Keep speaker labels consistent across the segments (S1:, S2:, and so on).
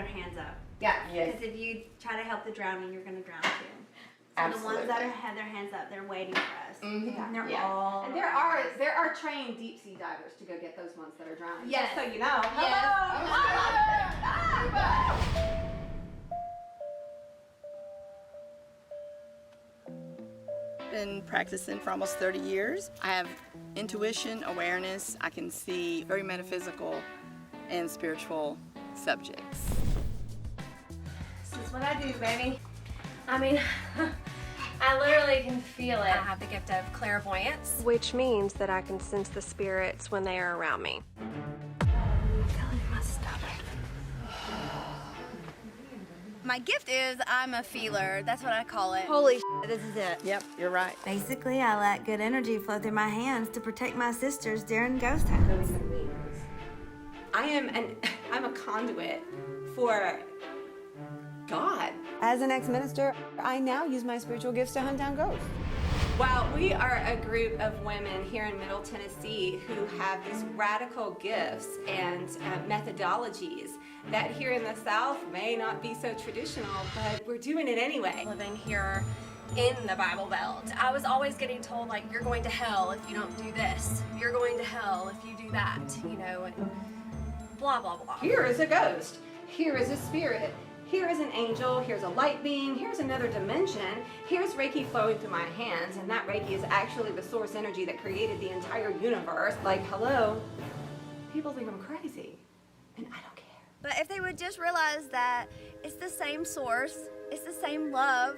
S1: hands up.
S2: Yeah.
S1: Because if you try to help the drowning, you're going to drown too. So
S2: Absolutely.
S1: the ones that have their hands up, they're waiting for us.
S2: Mm-hmm.
S1: And they're
S2: Yeah.
S1: all.
S2: And there are trained deep sea divers to go get those ones that are drowning.
S1: Yes.
S2: Just so you know.
S3: Been practicing for almost 30 years. I have intuition, awareness. I can see very metaphysical and spiritual subjects.
S4: This is what I do, baby. I mean, I literally can feel it.
S5: I have the gift of clairvoyance.
S6: Which means that I can sense the spirits when they are around me.
S7: My gift is I'm a feeler. That's what I call it.
S1: Holy shit, this is it.
S3: Yep, you're right.
S1: Basically, I let good energy flow through my hands to protect my sisters during ghost times.
S2: I'm a conduit for God.
S8: As an ex-minister, I now use my spiritual gifts to hunt down ghosts.
S2: Well, we are a group of women here in Middle Tennessee who have these radical gifts and methodologies that here in the South may not be so traditional, but we're doing it anyway.
S4: Living here in the Bible Belt, I was always getting told, like, you're going to hell if you don't do this. You're going to hell if you do that, you know, and blah, blah, blah.
S2: Here is a ghost. Here is a spirit. Here is an angel. Here's a light being. Here's another dimension. Here's Reiki flowing through my hands, and that Reiki is actually the source energy that created the entire universe. Like, hello? People think I'm crazy, and I don't care.
S7: But if they would just realize that it's the same source, it's the same love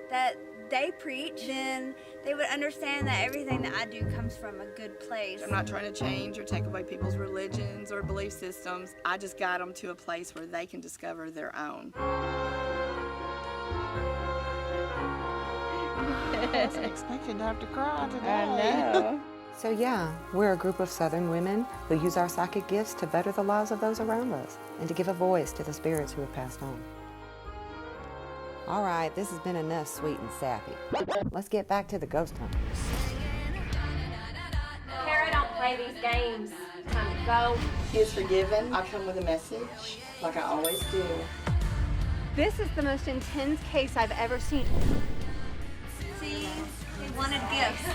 S7: that they preach, then they would understand that everything that I do comes from a good place.
S3: I'm not trying to change or take away people's religions or belief systems. I just got them to a place where they can discover their own.
S9: I wasn't expecting to have to cry today.
S8: I know. So yeah, we're a group of Southern women who use our psychic gifts to better the lives of those around us and to give a voice to the spirits who have passed on. All right, this has been enough sweet and sappy. Let's get back to the ghost hunters.
S4: Kara, don't play these games. Time to go.
S3: He is forgiven. I come with a message, like I always do.
S2: This is the most intense case I've ever seen.
S7: See, they wanted gifts.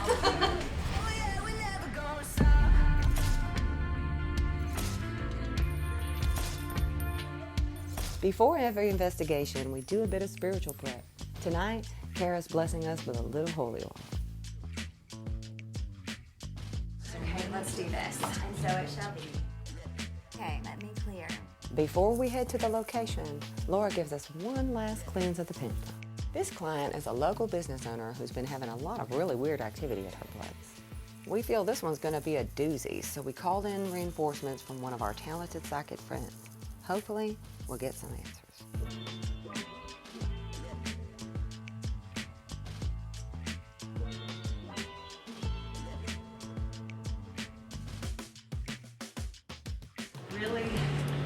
S8: Before every investigation, we do a bit of spiritual prep. Tonight, Kara's blessing us with a little holy oil.
S7: Okay, let's do this. And so it shall be. Okay, let me clear.
S8: Before we head to the location, Laura gives us one last cleanse of the pendulum. This client is a local business owner who's been having a lot of really weird activity at her place. We feel this one's gonna be a doozy, so we called in reinforcements from one of our talented psychic friends. Hopefully, we'll get some answers.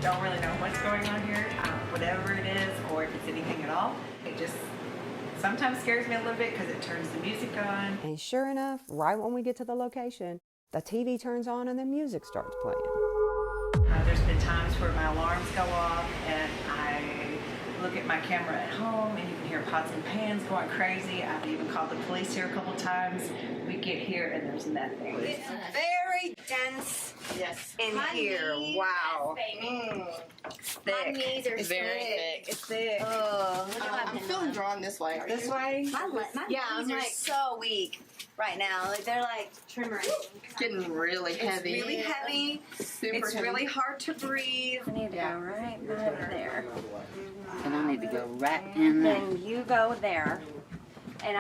S10: Don't really know what's going on here, whatever it is, or if it's anything at all. It just sometimes scares me a little bit because it turns the music on.
S8: And sure enough, right when we get to the location, the TV turns on and the music starts playing.
S10: There's been times where my alarms go off and I look at my camera at home and you can hear pots and pans going crazy. I've even called the police here a couple times. We get here and there's nothing.
S1: It's very dense in here. Wow.
S3: It's thick.
S1: My knees are
S3: It's very
S1: thick.
S3: thick.
S1: It's thick.
S3: I'm feeling drawn this way.
S1: This way? My knees are so weak right now. Like they're like trembling.
S3: It's getting really heavy.
S1: It's really heavy.
S3: Super
S1: It's
S3: heavy.
S1: really hard to breathe.
S4: I need to go right over there.
S9: And I need to go right in there.
S4: Then you go there, and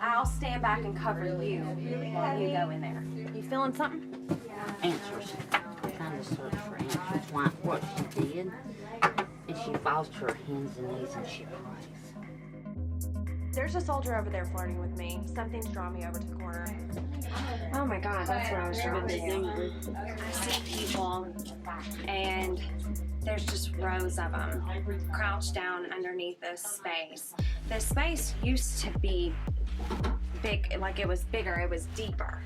S4: I'll stand back and cover you while you go in there. You feeling something?
S9: Answers. I'm trying to search for answers. What she did. And she falls to her hands and knees and she prays.
S6: There's a soldier over there flirting with me. Something's drawn me over to the corner.
S4: Oh my God, that's what I was trying to do. I see people, and there's just rows of them crouched down underneath this space. This space used to be big, like it was bigger, it was deeper.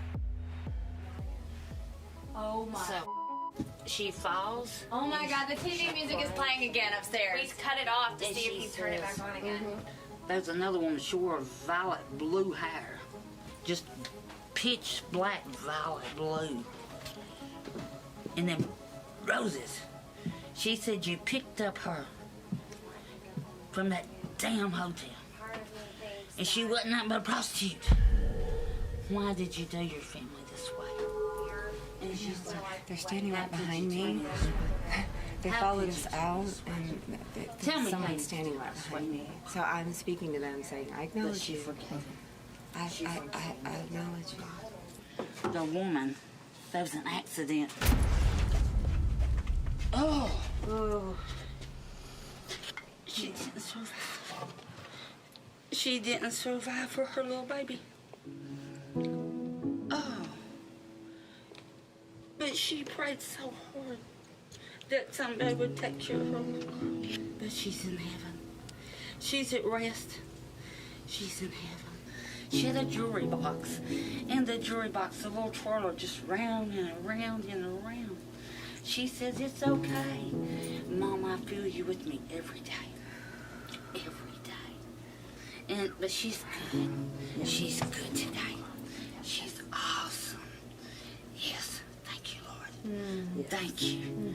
S1: Oh my.
S9: So she falls.
S5: Oh my God, the TV music is playing again upstairs. We cut it off to
S9: And
S5: see if
S9: she
S5: he turned it
S9: says-
S5: back on again.
S9: There's another woman, she wore violet blue hair. Just pitch black violet blue. And then roses. She said you picked up her from that damn hotel. And she wasn't nothing but a prostitute. Why did you do your family this way? And she's like,
S2: They're standing right behind me. They followed us out, and
S9: Tell me how
S2: someone's
S9: you
S2: standing right behind me. So I'm speaking to them, saying, "I acknowledge you. I acknowledge you."
S9: the woman, there was an accident. Oh. She didn't survive. She didn't survive for her little baby. Oh. But she prayed so hard that somebody would take care of her. But she's in heaven. She's at rest. She's in heaven. She had a jewelry box. In the jewelry box, the little twirler just round and around and around. She says, it's okay. Mom, I feel you with me every day. Every day. But she's good. She's good today. She's awesome. Yes. Thank you, Lord. Thank you.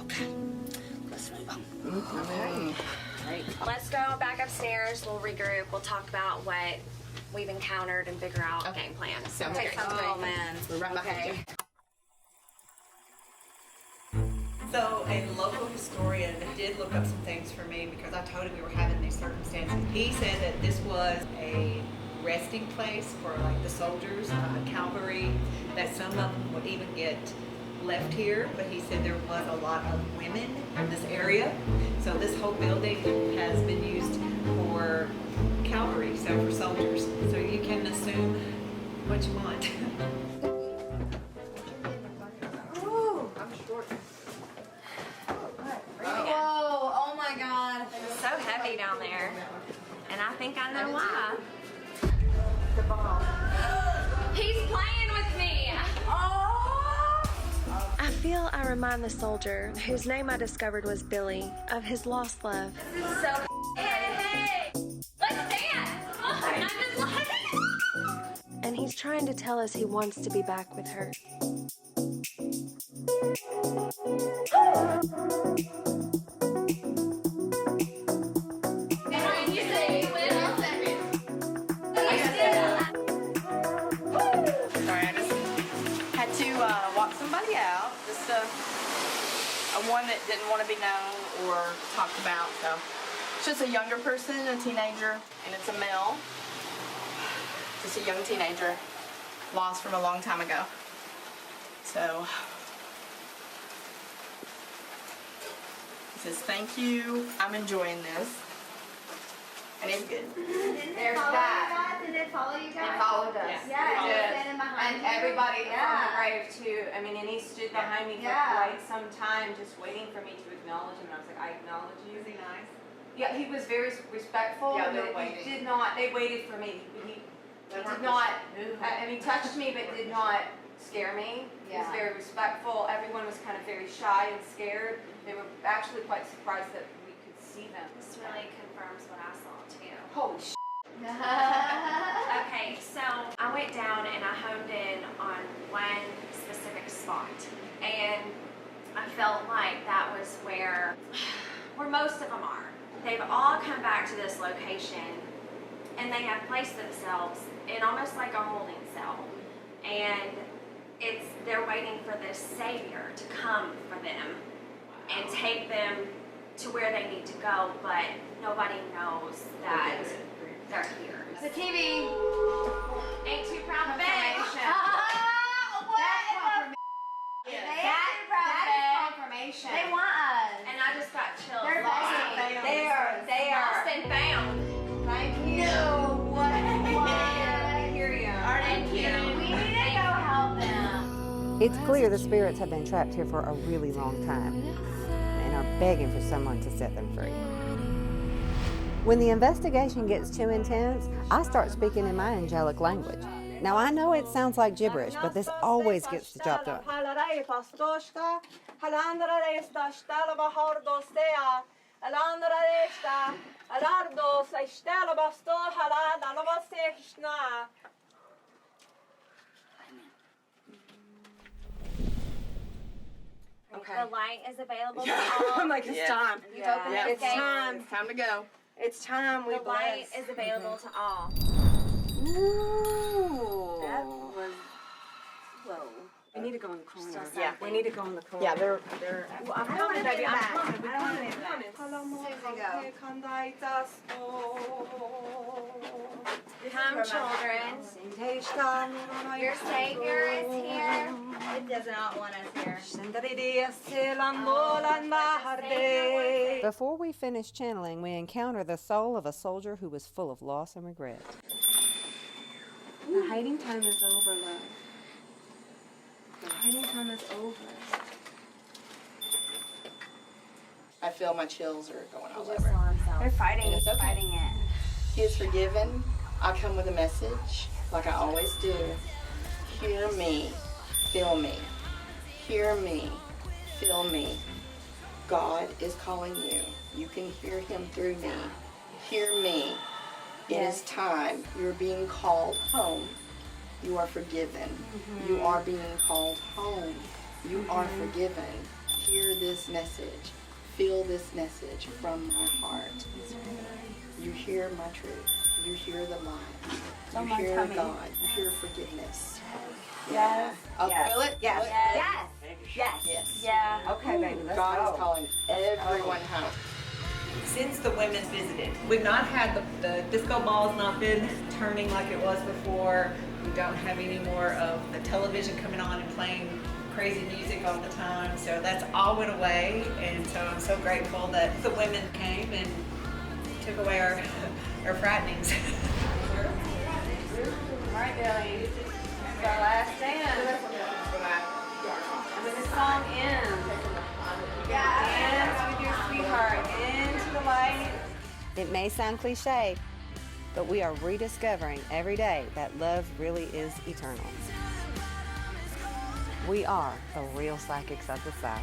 S9: Okay. Let's move on.
S2: Okay.
S4: Let's go back upstairs. We'll regroup. We'll talk about what we've encountered and figure out game plan.
S2: Sounds
S4: Okay,
S2: great.
S4: sounds great.
S1: Oh man.
S2: We're right behind you.
S10: So a local historian did look up some things for me because I told him we were having these circumstances. He said that this was a resting place for like the soldiers of the cavalry, that some of them would even get left here, but he said there was a lot of women in this area. So this whole building has been used for cavalry, so for soldiers. So you can assume what you want.
S1: Whoa! Oh my God!
S4: It's so heavy down there. And I think I know why. He's playing with me! I feel I remind the soldier, whose name I discovered was Billy, of his lost love.
S1: This is so.
S5: Hey! Let's dance! I'm just like...
S4: And he's trying to tell us he wants to be back with her.
S3: Sorry, I just had to walk somebody out. Just a one that didn't want to be known or talked about. So it's just a younger person, a teenager, and it's a male. Just a young teenager, lost from a long time ago. So he says, "Thank you. I'm enjoying this." And it's good.
S7: There's that. Did it follow you guys?
S2: It followed us.
S7: Yeah,
S2: It
S7: it was
S2: did.
S7: standing behind
S2: And
S7: you.
S2: everybody from
S7: Yeah.
S2: the grave too. I mean, and he stood behind me for
S7: Yeah.
S2: quite some time, just waiting for me to acknowledge him. And I was like, I acknowledge you.
S10: Is he nice?
S2: Yeah, he was very respectful.
S10: Yeah, they're
S2: but
S10: waiting.
S2: he did not. They waited for me. He did not. I mean, touched me, but did not scare me. He was
S1: Yeah.
S2: very respectful. Everyone was kind of very shy and scared. They were actually quite surprised that we could see them.
S4: This really confirms what I saw too.
S2: Holy sh!
S4: Okay, so I went down and I honed in on one specific spot, and I felt like that was where most of them are. They've all come back to this location, and they have placed themselves in almost like a holding cell, and they're waiting for this savior to come for them and take them to where they need to go, but nobody knows that they're here.
S7: The TV.
S4: Ain't too proud to beg.
S2: That is confirmation.
S7: They want us.
S4: And I just got chills.
S7: They're
S4: Lost
S7: begging.
S4: and
S2: They are.
S4: Lost and found.
S7: Thank you.
S2: No way.
S7: What?
S2: Here you are.
S4: Thank you.
S7: We need to go help them.
S8: It's clear the spirits have been trapped here for a really long time and are begging for someone to set them free. When the investigation gets too intense, I start speaking in my angelic language. Now I know it sounds like gibberish, but this always gets the job done.
S2: Okay.
S4: The light is available to all.
S2: I'm like, it's time.
S4: You open the
S2: It's
S4: gate.
S2: time.
S3: It's time to go.
S2: It's time. We
S4: The light
S2: bless.
S4: is available to all.
S2: Ooh.
S1: That was whoa.
S2: We need to go in the corner.
S3: Yeah.
S2: We need to go in the corner.
S3: Yeah, they're.
S2: Well, I'm
S1: I don't
S2: coming,
S1: wanna
S2: baby.
S1: be
S2: I'm
S1: back.
S2: coming. We're
S1: I don't wanna
S2: coming.
S1: be back.
S4: Come, children. Your Savior is here.
S1: It does not want us here.
S8: Before we finish channeling, we encounter the soul of a soldier who was full of loss and regret.
S2: The hiding time is over, love. The hiding time is over.
S3: I feel my chills are going all
S1: Just
S3: over.
S1: saw himself. They're fighting.
S3: And it's okay.
S1: Fighting it.
S3: He is forgiven. I come with a message, like I always do. Hear me, feel me. Hear me, feel me. God is calling you. You can hear him through me. Hear me. It is time. You're being called home. You are forgiven. You are being called home. You are forgiven. Hear this message. Feel this message from my heart. You hear my truth. You hear the light. You hear God. You hear forgiveness.
S1: Yes.
S3: I'll
S1: Yes.
S3: feel it.
S2: Yes.
S3: Feel it?
S1: Yes. Yes.
S3: Yes.
S1: Yeah.
S2: Okay, baby, let's
S3: God
S2: go.
S3: is calling everyone home.
S10: Since the women visited, we've not had the disco ball's not been turning like it was before. We don't have any more of the television coming on and playing crazy music all the time. So that's all went away, and so I'm so grateful that the women came and took away our frightenings.
S2: All right, Billy. It's our last dance. And when the song ends, you gotta dance with your sweetheart into the light.
S8: It may sound cliche, but we are rediscovering every day that love really is eternal. We are the real psychics of the South.